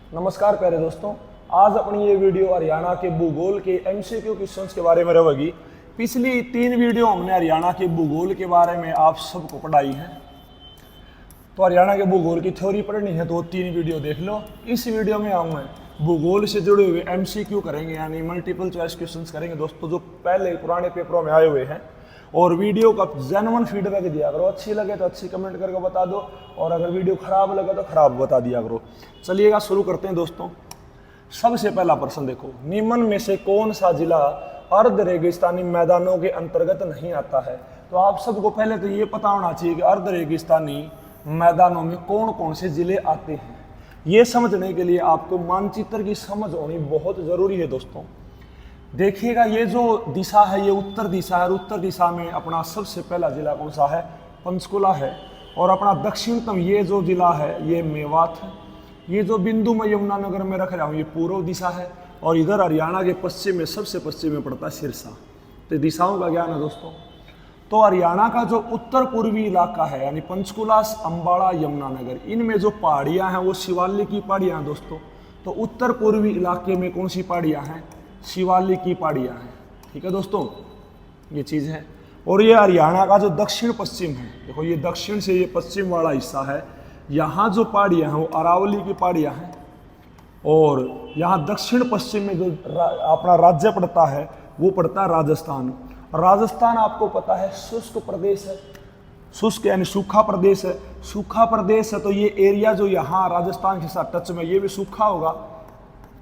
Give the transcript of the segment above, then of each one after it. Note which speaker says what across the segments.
Speaker 1: नमस्कार प्यारे दोस्तों, आज अपनी ये वीडियो हरियाणा के भूगोल के एमसीक्यू क्वेश्चंस के बारे में रहेगी। पिछली 3 वीडियो हमने हरियाणा के भूगोल के बारे में आप सबको पढ़ाई है, तो हरियाणा के भूगोल की थ्योरी पढ़नी है तो 3 वीडियो देख लो। इस वीडियो में हम भूगोल से जुड़े हुए एमसीक्यू करेंगे, यानी मल्टीपल चॉइस क्वेश्चंस करेंगे दोस्तों, जो पहले पुराने पेपरों में आए हुए हैं। और वीडियो का जेन्युइन फीडबैक दिया करो, अच्छी लगे तो अच्छी कमेंट करके बता दो, और अगर वीडियो खराब लगे तो खराब बता दिया करो। चलिएगा शुरू करते हैं दोस्तों। सबसे पहला प्रश्न देखो, निम्न में से कौन सा जिला अर्ध रेगिस्तानी मैदानों के अंतर्गत नहीं आता है? तो आप सबको पहले तो ये पता होना चाहिए कि अर्ध रेगिस्तानी मैदानों में कौन कौन से जिले आते हैं। ये समझने के लिए आपको मानचित्र की समझ होनी बहुत जरूरी है दोस्तों। देखिएगा, ये जो दिशा है ये उत्तर दिशा है, और उत्तर दिशा में अपना सबसे पहला जिला कौन सा है? पंचकुला है। और अपना दक्षिणतम ये जो जिला है ये मेवात है। ये जो बिंदु मैं यमुनानगर में रख रहा हूँ ये पूर्व दिशा है, और इधर हरियाणा के पश्चिम में सबसे पश्चिम में पड़ता है सिरसा। तो दिशाओं का ज्ञान है दोस्तों। तो हरियाणा का जो उत्तर पूर्वी इलाका है, यानी पंचकुला, अम्बाड़ा, यमुनानगर, इनमें जो पहाड़ियाँ हैं वो शिवालिक की पहाड़ियाँ हैं दोस्तों। तो उत्तर पूर्वी इलाके में कौन सी पहाड़ियाँ हैं? शिवालिक की पहाड़ियाँ हैं। ठीक है दोस्तों, ये चीज़ है। और ये हरियाणा का जो दक्षिण पश्चिम है, देखो ये दक्षिण से ये पश्चिम वाला हिस्सा है, यहाँ जो पहाड़ियाँ हैं वो अरावली की पहाड़ियाँ हैं। और यहाँ दक्षिण पश्चिम में जो अपना राज्य पड़ता है वो पड़ता है राजस्थान। राजस्थान आपको पता है शुष्क प्रदेश है, शुष्क यानी सूखा प्रदेश है। सूखा प्रदेश है तो ये एरिया जो यहाँ राजस्थान के साथ टच में ये भी सूखा होगा।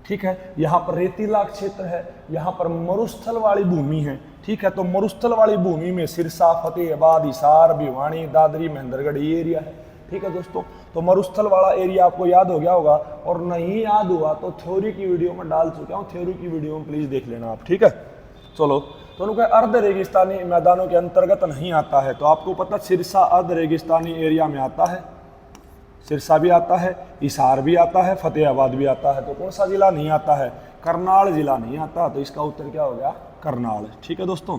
Speaker 1: ठीक है, यहाँ पर रेतीला क्षेत्र है, यहाँ पर मरुस्थल वाली भूमि है। ठीक है, तो मरुस्थल वाली भूमि में सिरसा, फतेहाबाद, हिसार, भिवानी, दादरी, महेंद्रगढ़ ये एरिया है। ठीक है दोस्तों, तो मरुस्थल वाला एरिया आपको याद हो गया होगा, और नहीं याद हुआ तो थ्योरी की वीडियो में डाल चुका हूँ, थ्योरी की वीडियो में प्लीज देख लेना आप। ठीक है, चलो। तो उनका अर्ध रेगिस्तानी मैदानों के अंतर्गत नहीं आता है, तो आपको पता सिरसा अर्ध रेगिस्तानी एरिया में आता है। सिरसा भी आता है, हिसार भी आता है, फतेहाबाद भी आता है। तो कौन सा जिला नहीं आता है? करनाल जिला नहीं आता। तो इसका उत्तर क्या हो गया? करनाल। ठीक है दोस्तों,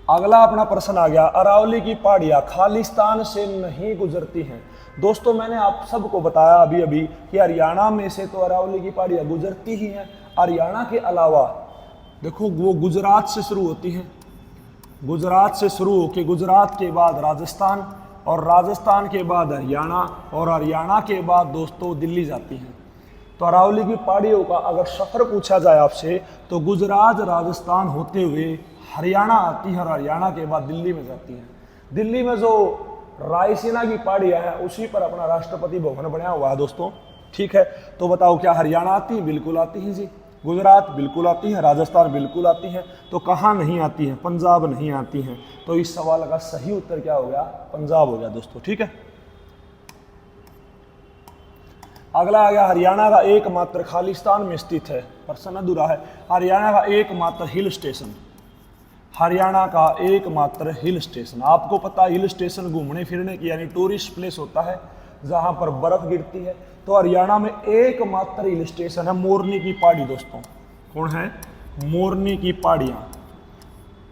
Speaker 1: अगला अपना प्रश्न आ गया, अरावली की पहाड़ियाँ खालिस्तान से नहीं गुजरती हैं। दोस्तों मैंने आप सबको बताया अभी अभी कि हरियाणा में से तो अरावली की पहाड़ियाँ गुजरती ही हैं। हरियाणा के अलावा देखो वो गुजरात से शुरू होती हैं, गुजरात से शुरू होकर गुजरात के बाद राजस्थान, और राजस्थान के बाद हरियाणा, और हरियाणा के बाद दोस्तों दिल्ली जाती हैं। तो अरावली की पहाड़ियों का अगर सफ़र पूछा जाए आपसे तो गुजरात राजस्थान होते हुए हरियाणा आती है, और हरियाणा के बाद दिल्ली में जाती हैं। दिल्ली में जो रायसीना की पहाड़ियाँ हैं उसी पर अपना राष्ट्रपति भवन बना हुआ है दोस्तों। ठीक है, तो बताओ क्या हरियाणा आती है? बिल्कुल आती है जी। गुजरात बिल्कुल आती है, राजस्थान बिल्कुल आती है। तो कहाँ नहीं आती हैं? पंजाब नहीं आती हैं। तो इस सवाल का सही उत्तर क्या हो गया? पंजाब हो गया दोस्तों। ठीक है, अगला आ गया, हरियाणा का एकमात्र खालिस्तान में स्थित है। प्रश्न अधूरा है। हरियाणा का एकमात्र हिल स्टेशन, हरियाणा का एकमात्र हिल स्टेशन। आपको पता हिल स्टेशन घूमने फिरने की यानी टूरिस्ट प्लेस होता है जहां पर बर्फ गिरती है। तो हरियाणा में एकमात्र हिल स्टेशन है मोरनी की पहाड़ी दोस्तों। कौन है? मोरनी की पहाड़ियाँ,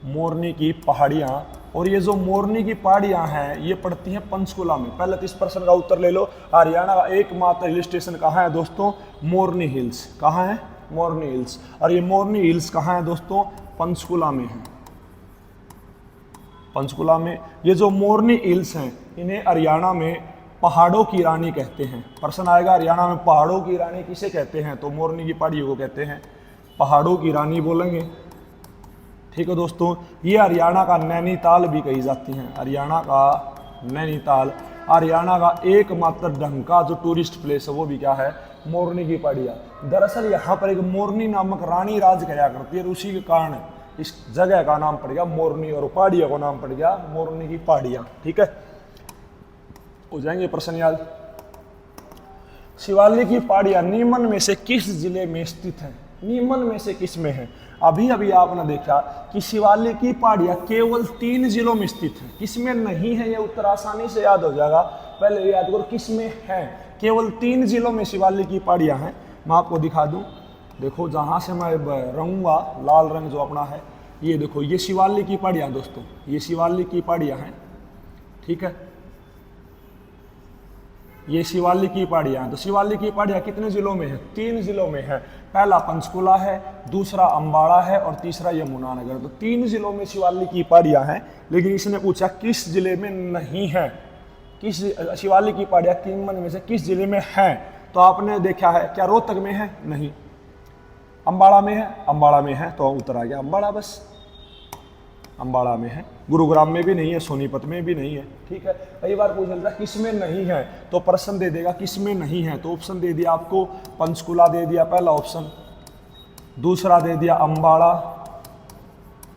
Speaker 1: मोरनी की पहाड़ियाँ। और ये जो मोरनी की पहाड़ियाँ हैं ये पड़ती हैं पंचकुला में। पहले तो इस प्रश्न का उत्तर ले लो, हरियाणा का एकमात्र हिल स्टेशन कहाँ है दोस्तों? मोरनी हिल्स। कहाँ है? मोरनी हिल्स। और ये मोरनी हिल्स कहाँ है दोस्तों? पंचकुला में है, पंचकुला में। ये जो मोरनी हिल्स हैं इन्हें हरियाणा में पहाड़ों की रानी कहते हैं। प्रश्न आएगा हरियाणा में पहाड़ों की रानी किसे कहते हैं? तो मोरनी की पहाड़ियों को कहते हैं पहाड़ों की रानी बोलेंगे। ठीक है दोस्तों, ये हरियाणा का नैनीताल भी कही जाती हैं। हरियाणा का नैनीताल। हरियाणा का एकमात्र ढंग का जो टूरिस्ट प्लेस है वो भी क्या है? मोरनी की पहाड़ियाँ। दरअसल यहाँ पर एक मोरनी नामक रानी राज किया करती है, और उसी के कारण इस जगह का नाम पड़ गया मोरनी, और पहाड़ियों का नाम पड़ गया मोरनी की पहाड़ियाँ। ठीक है, हो जाएंगे प्रश्न याद। शिवालिक की पहाड़ियाँ निम्न में से किस जिले में स्थित है? निम्न में से किस में है? अभी अभी आपने देखा कि शिवालिक की पहाड़ियाँ केवल 3 जिलों में स्थित है। किस में नहीं है? ये उत्तर आसानी से याद हो जाएगा। पहले याद करो किस में है। केवल 3 जिलों में शिवालिक की पहाड़ियाँ हैं। मैं आपको दिखा दूँ, देखो जहाँ से मैं रहूँगा लाल रंग जो अपना है, ये देखो ये शिवालिक की पहाड़ियाँ दोस्तों, ये शिवालिक की पहाड़ियाँ हैं। ठीक है, ये शिवालिक की पहाड़ियाँ। तो शिवालिक की पहाड़ियाँ कितने जिलों में है? 3 जिलों में है। पहला पंचकुला है, दूसरा अंबाड़ा है और तीसरा यमुनानगर। तो 3 जिलों में शिवालिक की पहाड़ियाँ हैं। लेकिन इसने पूछा किस जिले में नहीं है, किस शिवालिक की पहाड़ियाँ निम्न में से किस जिले में है? तो आपने देखा है, क्या रोहतक में है? नहीं। अंबाड़ा में है? अंबाड़ा में है, तो उत्तर आ गया अंबाड़ा, बस अंबाड़ा में है। गुरुग्राम में भी नहीं है, सोनीपत में भी नहीं है। ठीक है, कई बार पूछ लेता किस में नहीं है, तो प्रश्न दे देगा किस में नहीं है। तो ऑप्शन दे दिया आपको, पंचकुला दे दिया पहला ऑप्शन, दूसरा दे दिया अंबाड़ा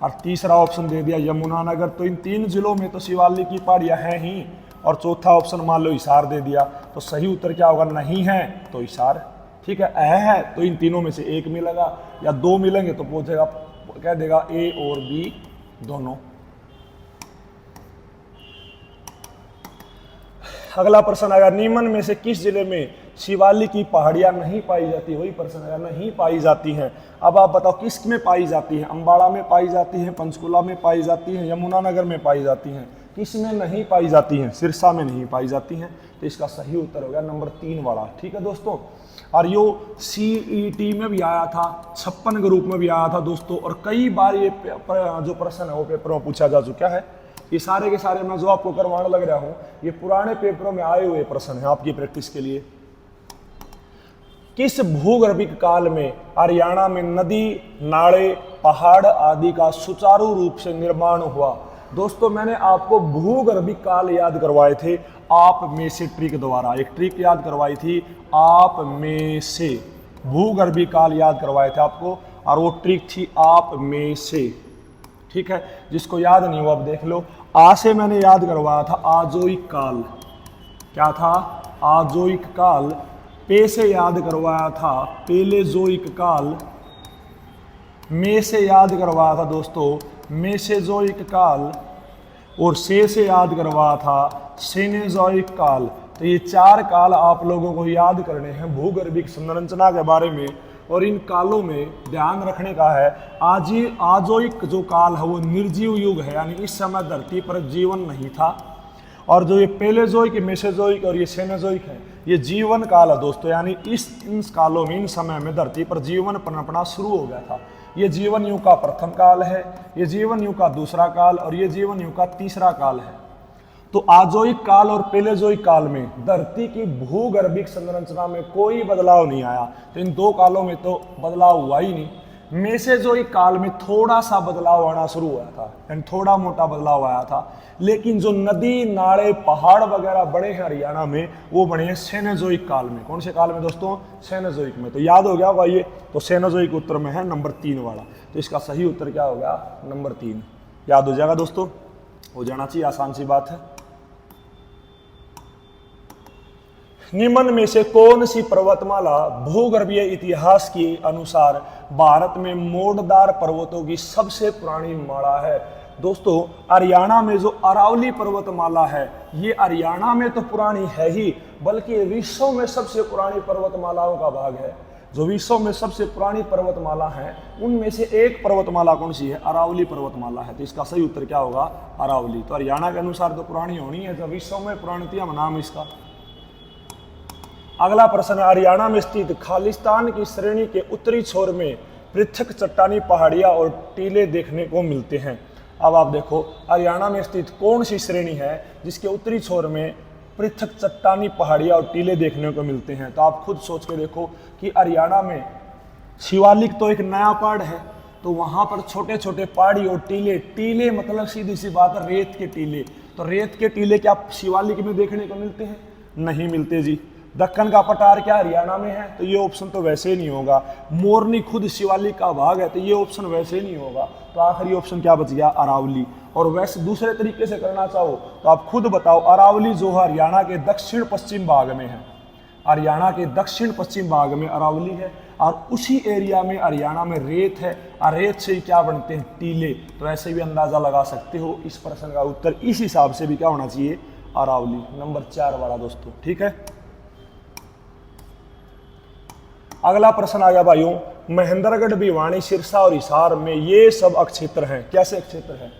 Speaker 1: और तीसरा ऑप्शन दे दिया यमुनानगर। तो इन 3 जिलों में तो शिवालिक की पहाड़ियाँ हैं ही। और चौथा ऑप्शन मान लो हिसार दे दिया। तो सही उत्तर क्या होगा? नहीं है तो हिसार। ठीक है, है तो इन तीनों में से एक मिलेगा या 2 मिलेंगे तो पूछेगा, कह देगा ए और बी दोनों। अगला प्रश्न आएगा, निम्न में से किस जिले में शिवालिक की पहाड़ियां नहीं पाई जाती? वही प्रश्न आएगा, नहीं पाई जाती हैं। अब आप बताओ किस में पाई जाती हैं? अंबाड़ा में पाई जाती हैं, पंचकुला में पाई जाती हैं, यमुनानगर में पाई जाती हैं। किस में नहीं पाई जाती हैं? सिरसा में नहीं पाई जाती हैं। तो इसका सही उत्तर हो गया नंबर 3 वाला। ठीक है दोस्तों, और यो CET में भी आया था, 56 के रूप में भी आया था दोस्तों। और कई बार ये जो प्रश्न है वो पेपर में पूछा जा चुका है। ये सारे के सारे मैं जो आपको करवाने लग रहा हूँ ये पुराने पेपरों में आए हुए प्रश्न हैं आपकी प्रैक्टिस के लिए। किस भूगर्भिक काल में हरियाणा में नदी, नाले, पहाड़ आदि का सुचारू रूप से निर्माण हुआ? दोस्तों मैंने आपको भूगर्भिक काल याद करवाए थे आप में से ट्रिक द्वारा, एक ट्रिक याद करवाई थी आप में से, भूगर्भिक काल याद करवाए थे आपको, और वो ट्रिक थी आप में से। ठीक है, जिसको याद नहीं हो अब देख लो। आ से मैंने याद करवाया था आजोइक काल, क्या था? आजोइक काल। पे से याद करवाया था पेलेजोइक काल। में से याद करवाया था दोस्तों मेसेजोइक काल। और से याद करवाया था सेनेजोइक काल। तो ये 4 काल आप लोगों को याद करने हैं भूगर्भिक संरचना के बारे में। और इन कालों में ध्यान रखने का है, आजोइक जो काल है वो निर्जीव युग है, यानी इस समय धरती पर जीवन नहीं था। और जो ये पेलेजोइक, मेसेजोइक और ये सेनेजोइक है, ये जीवन काल है दोस्तों, यानी इन कालों में, इन समय में धरती पर जीवन पनपना शुरू हो गया था। ये जीवन युग का प्रथम काल है, ये जीवन युग का दूसरा काल और ये जीवन युग का तीसरा काल है। तो आजोइक काल और पेलेजोइक काल में धरती की भूगर्भिक संरचना में कोई बदलाव नहीं आया। तो इन 2 कालों में तो बदलाव हुआ ही नहीं। मेसेजोइक काल में थोड़ा सा बदलाव आना शुरू हुआ था, यानी थोड़ा मोटा बदलाव आया था। लेकिन जो नदी, नाले, पहाड़ वगैरह बड़े हैं हरियाणा में, वो बने हैं सेनेजोइक काल में। कौन से काल में दोस्तों? सेनेजोइक में। तो याद हो गया होगा ये। तो सेनेजोइक उत्तर में है नंबर 3 वाला। तो इसका सही उत्तर क्या हो गया? नंबर 3। याद हो जाएगा दोस्तों, हो जाना चाहिए, आसान सी बात है। निम्न में से कौन सी पर्वतमाला भूगर्भीय इतिहास के अनुसार भारत में मोड़दार पर्वतों की सबसे पुरानी माला है? दोस्तों हरियाणा में जो अरावली पर्वतमाला है, ये हरियाणा में तो पुरानी है ही, बल्कि विश्व में सबसे पुरानी पर्वतमालाओं का भाग है। जो विश्व में सबसे पुरानी पर्वतमाला है उनमें से एक पर्वतमाला कौन सी है? अरावली पर्वतमाला है। तो इसका सही उत्तर क्या होगा? अरावली। तो हरियाणा के अनुसार तो पुरानी होनी है, तो विश्व में पुराणतम नाम इसका। अगला प्रश्न, हरियाणा में स्थित खालिस्तान की श्रेणी के उत्तरी छोर में पृथक चट्टानी पहाड़ियां और टीले देखने को मिलते हैं। अब आप देखो हरियाणा में स्थित कौन सी श्रेणी है जिसके उत्तरी छोर में पृथक चट्टानी पहाड़ियां और टीले देखने को मिलते हैं? तो आप खुद सोच के देखो कि हरियाणा में शिवालिक तो एक नया पहाड़ है, तो वहां पर छोटे छोटे पहाड़ी और टीले, टीले मतलब सीधी सी बात है रेत के टीले। तो रेत के टीले क्या शिवालिक में देखने को मिलते हैं? नहीं मिलते जी। दक्कन का पठार क्या हरियाणा में है? तो ये ऑप्शन तो वैसे ही नहीं होगा। मोरनी खुद शिवालिक का भाग है, तो ये ऑप्शन वैसे ही नहीं होगा। तो आखिरी ऑप्शन क्या बच गया? अरावली। और वैसे दूसरे तरीके से करना चाहो तो आप खुद बताओ, अरावली जो है हरियाणा के दक्षिण पश्चिम भाग में है, हरियाणा के दक्षिण पश्चिम भाग में अरावली है। और उसी एरिया में हरियाणा में रेत है, और रेत से क्या बनते हैं? टीले। तो ऐसे भी अंदाजा लगा सकते हो। इस प्रश्न का उत्तर इस हिसाब से भी क्या होना चाहिए? अरावली, नंबर 4 वाला दोस्तों। ठीक है, अगला प्रश्न आ गया भाइयों, महेंद्रगढ़, भिवानी, सिरसा और हिसार में ये सब अक्षेत्र हैं। कैसे अक्षेत्र हैं?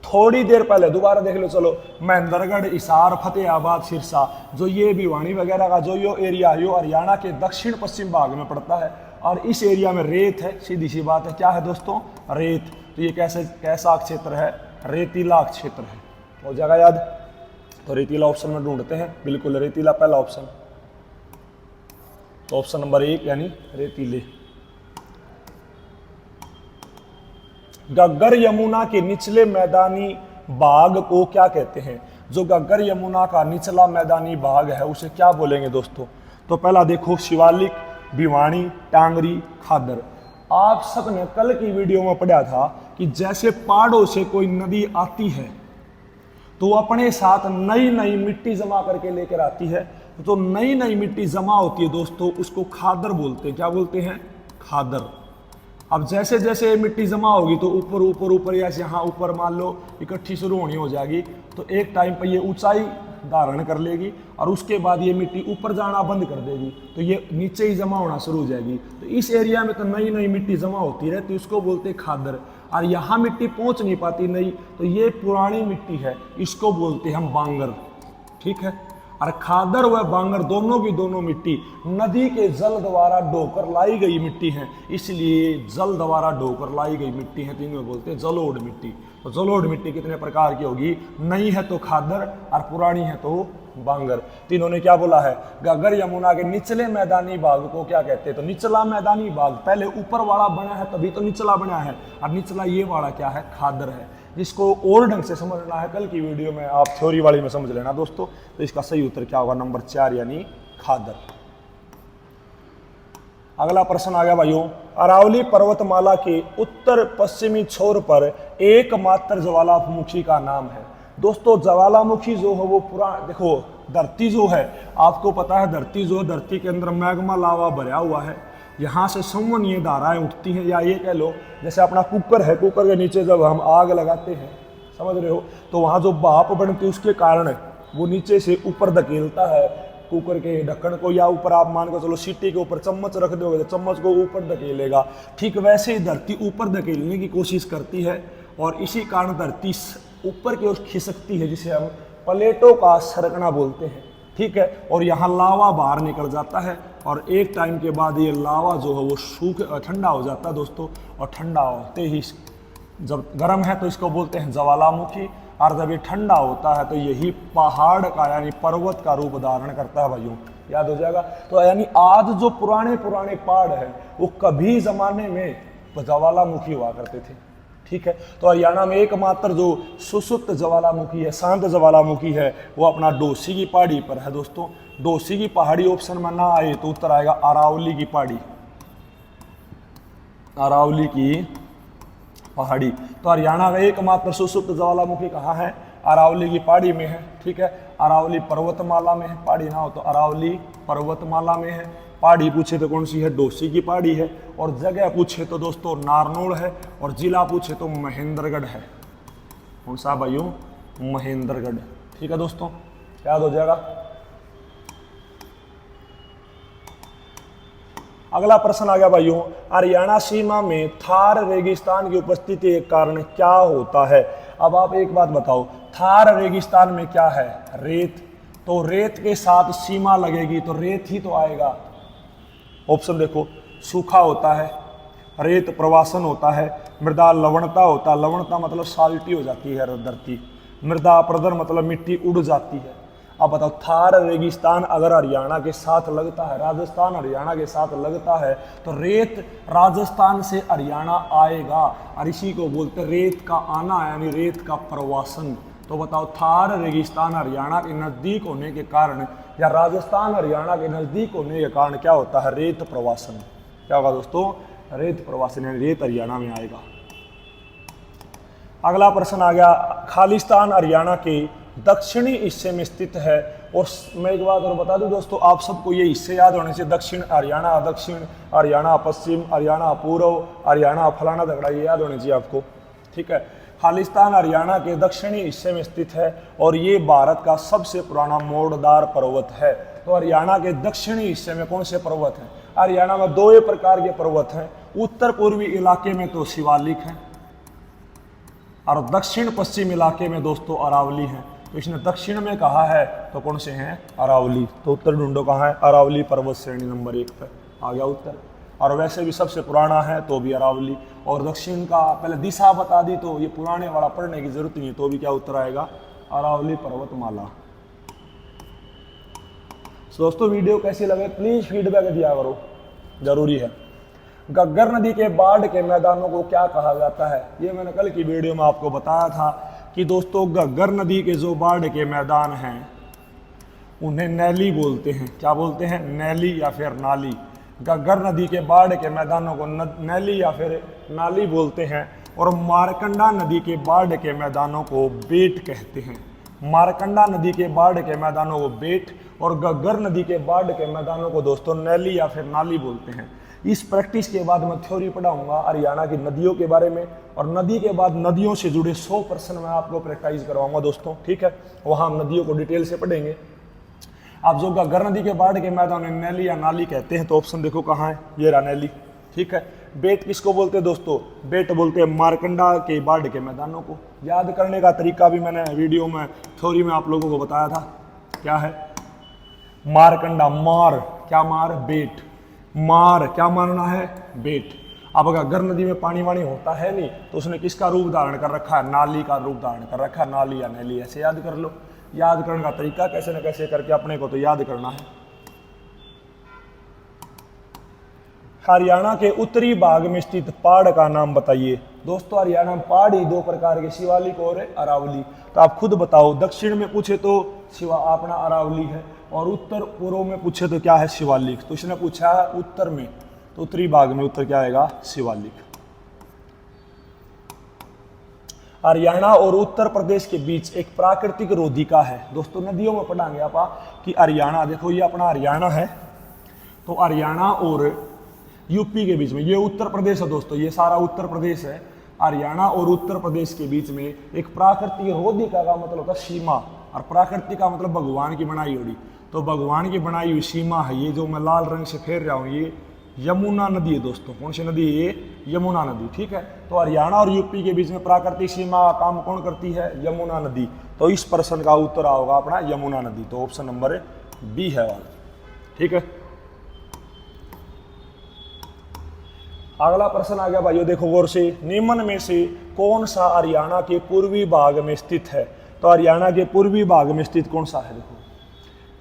Speaker 1: थोड़ी देर पहले दोबारा देख लो, चलो महेंद्रगढ़, हिसार, फतेहाबाद, सिरसा, जो ये भिवानी वगैरह का जो यो एरिया है, यो हरियाणा के दक्षिण पश्चिम भाग में पड़ता है और इस एरिया में रेत है। सीधी सी बात है, क्या है दोस्तों? रेत। तो ये कैसा क्षेत्र है? रेतीला क्षेत्र है। हो जाएगा याद? तो रेतीला ऑप्शन में ढूंढते हैं, बिल्कुल रेतीला पहला ऑप्शन। तो ऑप्शन नंबर 1 यानी रेतीले। घग्गर यमुना के निचले मैदानी भाग को क्या कहते हैं? जो घग्गर यमुना का निचला मैदानी भाग है उसे क्या बोलेंगे दोस्तों? तो पहला देखो, शिवालिक, भिवानी, टांगरी, खादर। आप सबने कल की वीडियो में पढ़ा था कि जैसे पहाड़ों से कोई नदी आती है तो अपने साथ नई नई मिट्टी जमा करके लेकर आती है। तो नई नई मिट्टी जमा होती है दोस्तों, उसको खादर बोलते हैं। क्या बोलते हैं? खादर। अब जैसे जैसे मिट्टी जमा होगी तो ऊपर ऊपर ऊपर, जैसे यहाँ ऊपर मान लो इकट्ठी शुरू होनी हो जाएगी, तो एक टाइम पर ये ऊंचाई धारण कर लेगी और उसके बाद ये मिट्टी ऊपर जाना बंद कर देगी, तो ये नीचे ही जमा होना शुरू हो जाएगी। तो इस एरिया में तो नई नई मिट्टी जमा होती रहती, उसको बोलते हैं खादर। और यहाँ मिट्टी पहुँच नहीं पाती नई, तो ये पुरानी मिट्टी है, इसको बोलते हैं हम बांगर। ठीक है। और खादर व बांगर दोनों की दोनों मिट्टी नदी के जल द्वारा ढोकर लाई गई मिट्टी है, इसलिए जल द्वारा ढोकर लाई गई मिट्टी है, तो इनको बोलते हैं जलोढ़ मिट्टी। तो जलोढ़ मिट्टी कितने प्रकार की होगी? नई है तो खादर और पुरानी है तो बांगर। तीनों ने क्या बोला है? घग्गर यमुना के निचले मैदानी भाग को क्या कहते हैं? तो निचला मैदानी भाग, पहले ऊपर वाला बना है तभी तो निचला बना है, और निचला ये वाला क्या है? खादर है। जिसको और ढंग से समझना है कल की वीडियो में आप थ्योरी वाली में समझ लेना दोस्तों। तो इसका सही उत्तर क्या होगा? नंबर 4 यानी खादर। अगला प्रश्न आ गया भाइयों, अरावली पर्वतमाला के उत्तर पश्चिमी छोर पर एकमात्र ज्वालामुखी का नाम है। दोस्तों ज्वालामुखी जो है वो पूरा, देखो धरती जो है, आपको पता है धरती जो, धरती के अंदर मैग्मा लावा भरा हुआ है, यहाँ से संवहनीय धाराएं उठती हैं, या ये कह लो जैसे अपना कुकर है, कुकर के नीचे जब हम आग लगाते हैं, समझ रहे हो, तो वहाँ जो भाप बनती है उसके कारण वो नीचे से ऊपर धकेलता है कुकर के ढक्कन को, या ऊपर आप मान के चलो सीटी के ऊपर चम्मच रख दोगे तो चम्मच को ऊपर धकेलेगा। ठीक वैसे ही धरती ऊपर धकेलने की कोशिश करती है और इसी कारण धरती ऊपर की ओर खिसकती है, जिसे हम प्लेटों का सरकना बोलते हैं। ठीक है। और यहाँ लावा बाहर निकल जाता है और एक टाइम के बाद ये लावा जो है वो सूख ठंडा हो जाता है दोस्तों, और ठंडा होते ही, जब गर्म है तो इसको बोलते हैं ज्वालामुखी, और जब ये ठंडा होता है तो यही पहाड़ का यानी पर्वत का रूप धारण करता है भाइयों। याद हो जाएगा? तो यानी आज जो पुराने पुराने पहाड़ हैं वो कभी जमाने में ज्वालामुखी हुआ करते थे। ठीक है। तो हरियाणा में एकमात्र जो सुसुप्त ज्वालामुखी है, शांत ज्वालामुखी है, वो अपना डोसी की पहाड़ी पर है दोस्तों। डोसी की पहाड़ी ऑप्शन में ना आए तो उत्तर आएगा अरावली की पहाड़ी। अरावली की पहाड़ी। तो हरियाणा का एकमात्र सुसुप्त ज्वालामुखी कहाँ है? अरावली की पहाड़ी में है। ठीक है। अरावली पर्वतमाला में है, पहाड़ी ना हो तो अरावली पर्वतमाला में है। पहाड़ी पूछे तो कौन सी है? डोसी की पहाड़ी है। और जगह पूछे तो दोस्तों नारनौल है, और जिला पूछे तो महेंद्रगढ़ है। कौन सा भाइयों? महेंद्रगढ़। ठीक है दोस्तों, याद हो जाएगा। अगला प्रश्न आ गया भाइयों, हरियाणा सीमा में थार रेगिस्तान की उपस्थिति के कारण क्या होता है? अब आप एक बात बताओ, थार रेगिस्तान में क्या है? रेत। तो रेत के साथ सीमा लगेगी तो रेत ही तो आएगा। ऑप्शन देखो, सूखा होता है, रेत प्रवासन होता है, मृदा लवणता होता है, लवणता मतलब साल्टी हो जाती है धरती, मृदा प्रदर मतलब मिट्टी उड़ जाती है। अब बताओ, थार रेगिस्तान अगर हरियाणा के साथ लगता है, राजस्थान हरियाणा के साथ लगता है, तो रेत राजस्थान से हरियाणा आएगा, और इसी को बोलते रेत का आना यानी रेत का प्रवासन। तो बताओ, थार रेगिस्तान हरियाणा के नज़दीक होने के कारण या राजस्थान हरियाणा के नज़दीक होने के कारण क्या होता है? रेत प्रवासन। क्या होगा दोस्तों? रेत प्रवासन यानी रेत हरियाणा में आएगा। अगला प्रश्न आ गया, खालिस्तान हरियाणा के दक्षिणी हिस्से में स्थित है। और मैं एक बात और बता दूं दोस्तों, आप सबको ये हिस्से याद होने से, दक्षिण हरियाणा, दक्षिण हरियाणा, पश्चिम हरियाणा, पूर्व हरियाणा, फलाना झगड़ा, ये याद होने चाहिए आपको। ठीक है। खालिस्तान हरियाणा के दक्षिणी हिस्से में स्थित है और ये भारत का सबसे पुराना मोड़दार पर्वत है। तो हरियाणा के दक्षिणी हिस्से में कौन से पर्वत हैं? हरियाणा में दो ही प्रकार के पर्वत हैं। उत्तर पूर्वी इलाके में तो शिवालिक है, और दक्षिण पश्चिम इलाके में दोस्तों अरावली है। तो इसने दक्षिण में कहा है तो कौन से हैं? अरावली। तो उत्तर ढूंढो कहाँ है? अरावली पर्वत श्रेणी नंबर 1 पर आ गया उत्तर। और वैसे भी सबसे पुराना है तो भी अरावली। और दक्षिण का पहले दिशा बता दी तो ये पुराने वाला पढ़ने की जरूरत नहीं है, तो भी क्या उत्तर आएगा? अरावली पर्वतमाला। दोस्तों वीडियो कैसी लगे प्लीज फीडबैक दिया करो, जरूरी है। घग्गर नदी के बाढ़ के मैदानों को क्या कहा जाता है? ये मैंने कल की वीडियो में आपको बताया था कि दोस्तों घग्गर नदी के जो बाढ़ के मैदान हैं उन्हें नैली बोलते हैं। क्या बोलते हैं? नैली या फिर नाली। घग्गर नदी के बाढ़ के मैदानों को नैली या फिर नाली बोलते हैं। और मारकंडा नदी के बाढ़ के मैदानों को बेट कहते हैं। मारकंडा नदी के बाढ़ के मैदानों को बेट और घग्गर नदी के बाढ़ के मैदानों को दोस्तों नैली या फिर नाली बोलते हैं। इस प्रैक्टिस के बाद मैं थ्योरी पढ़ाऊंगा हरियाणा की नदियों के बारे में, और नदी के बाद नदियों से जुड़े 100 प्रश्न मैं आपको प्रैक्टिस करवाऊंगा दोस्तों, ठीक है। वहाँ हम नदियों को डिटेल से पढ़ेंगे। आप जो घग्गर नदी के बाढ़ के मैदान में नैली या नाली कहते हैं तो ऑप्शन देखो कहाँ है? ये रहा नैली, ठीक है। बेट किसको बोलते हैं दोस्तों? बेट बोलते हैं मारकंडा के बाढ़ के मैदानों को। याद करने का तरीका भी मैंने वीडियो में थ्योरी में आप लोगों को बताया था। क्या है? मारकंडा, मार क्या? मार बेट। मार क्या मारना है? बेट। अब अगर घग्गर नदी में पानी वाणी होता है नहीं तो उसने किसका रूप धारण कर रखा है? नाली का रूप धारण कर रखा है। नाली या नैली, ऐसे याद कर लो। याद करने का तरीका कैसे न कैसे करके अपने को तो याद करना है। हरियाणा के उत्तरी भाग में स्थित पहाड़ का नाम बताइए। दोस्तों हरियाणा में पहाड़ी 2 प्रकार के, शिवालिक और अरावली। तो आप खुद बताओ, दक्षिण में पूछे तो अपना अरावली है, और उत्तर पूर्व में पूछे तो क्या है? शिवालिक। तो इसने पूछा है उत्तर में, तो उत्तरी भाग में उत्तर क्या आएगा? शिवालिक। हरियाणा और उत्तर प्रदेश के बीच एक प्राकृतिक रोधिका है। दोस्तों नदियों में पढ़ाएंगे आप कि हरियाणा, देखो ये अपना हरियाणा है, तो हरियाणा और यूपी के बीच में, ये उत्तर प्रदेश है दोस्तों, ये सारा उत्तर प्रदेश है। हरियाणा और उत्तर प्रदेश के बीच में एक प्राकृतिक रोधिका का मतलब होता है सीमा, और प्राकृतिक का मतलब भगवान की बनाई हुई। तो भगवान की बनाई हुई सीमा है ये, जो मैं लाल रंग से फेर रहा हूँ, ये यमुना नदी है दोस्तों। कौन सी नदी है? ये यमुना नदी, ठीक है। तो हरियाणा और यूपी के बीच में प्राकृतिक सीमा का काम कौन करती है? यमुना नदी। तो इस प्रश्न का उत्तर होगा अपना यमुना नदी। तो ऑप्शन नंबर बी है वाला, ठीक है। अगला प्रश्न आ गया भाइयों, देखो गौर से। निम्न में से कौन सा हरियाणा के पूर्वी भाग में स्थित है? तो हरियाणा के पूर्वी भाग में स्थित कौन सा है? देखो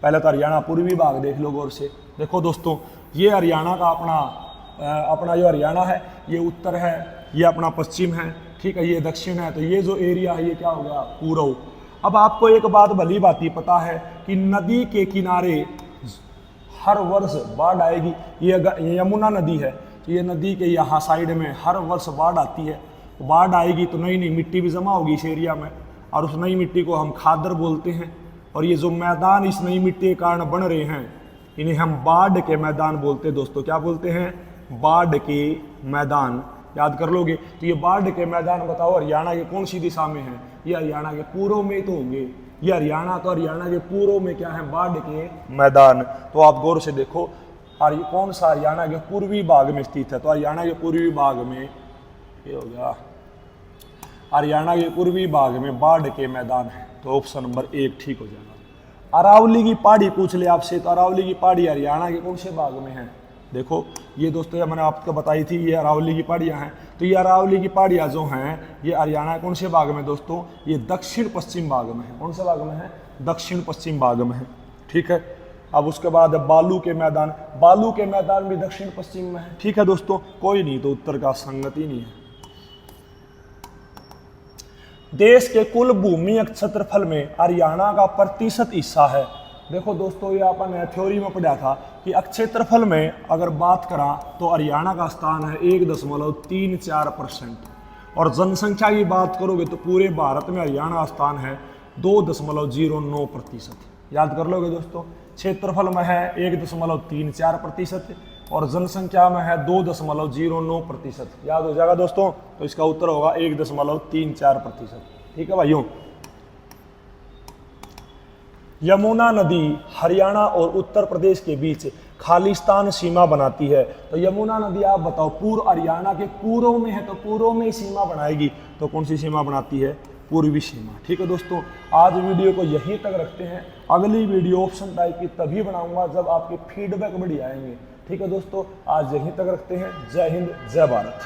Speaker 1: पहले तो हरियाणा पूर्वी भाग देख लो गौर से। देखो दोस्तों ये हरियाणा का अपना जो हरियाणा है ये उत्तर है, ये अपना पश्चिम है, ठीक है, ये दक्षिण है। तो ये जो एरिया है ये क्या हो गया? पूर्व। अब आपको एक बात भली भांति पता है कि नदी के किनारे हर वर्ष बाढ़ आएगी। ये यमुना नदी है, ये नदी के यहाँ साइड में हर वर्ष बाढ़ आती है। बाढ़ आएगी तो नई नई मिट्टी भी जमा होगी इस एरिया में, और उस नई मिट्टी को हम खादर बोलते हैं। और ये जो मैदान इस नई मिट्टी के कारण बन रहे हैं इन्हें हम बाढ़ के मैदान बोलते हैं दोस्तों। क्या बोलते हैं? बाढ़ के मैदान। याद कर लोगे। तो ये बाढ़ के मैदान बताओ हरियाणा के कौन सी दिशा में है? ये हरियाणा के पूर्व में तो होंगे। ये हरियाणा, तो हरियाणा के पूर्व में क्या है? बाढ़ के मैदान। तो आप गौर से देखो कौन सा हरियाणा के पूर्वी भाग में स्थित है? तो हरियाणा के पूर्वी भाग में ये हो गया, हरियाणा के पूर्वी भाग में बाढ़ के मैदान है। तो ऑप्शन नंबर 1 ठीक हो जाएगा। अरावली की पहाड़ी पूछ ले आपसे, तो अरावली की पहाड़ी हरियाणा के कौन से भाग में है? देखो ये दोस्तों, ये मैंने आपको बताई थी, ये अरावली की पहाड़ियाँ हैं। तो ये अरावली की पहाड़ियाँ जो हैं ये हरियाणा कौन से भाग में दोस्तों? ये दक्षिण पश्चिम भाग में है। कौन से भाग में है? दक्षिण पश्चिम भाग में है, ठीक है। अब उसके बाद बालू के मैदान, बालू के मैदान भी दक्षिण पश्चिम में है, ठीक है दोस्तों। कोई नहीं, तो उत्तर का संगति नहीं है। देश के कुल भूमि क्षेत्रफल में हरियाणा का प्रतिशत हिस्सा है। देखो दोस्तों ये अपन थ्योरी में पढ़ा था कि क्षेत्रफल में अगर बात करा तो हरियाणा का स्थान है 1.34%, और जनसंख्या की बात करोगे तो पूरे भारत में हरियाणा का स्थान है 2.09%। याद कर लोगे दोस्तों, क्षेत्रफल में है 1.34% और जनसंख्या में है 2.09%। याद हो जाएगा दोस्तों। तो इसका उत्तर होगा 1.34%, ठीक है भाइयों। यमुना नदी हरियाणा और उत्तर प्रदेश के बीच खालिस्तान सीमा बनाती है। तो यमुना नदी आप बताओ पूर्व हरियाणा के पूर्व में है, तो पूर्व में ही सीमा बनाएगी, तो कौन सी सीमा बनाती है? पूर्वी सीमा। ठीक है दोस्तों, आज वीडियो को यहीं तक रखते हैं। अगली वीडियो ऑप्शन टाइप की तभी बनाऊंगा जब आपके फीडबैक बढ़िया आएंगे। ठीक है दोस्तों, आज यहीं तक रखते हैं। जय हिंद, जय भारत।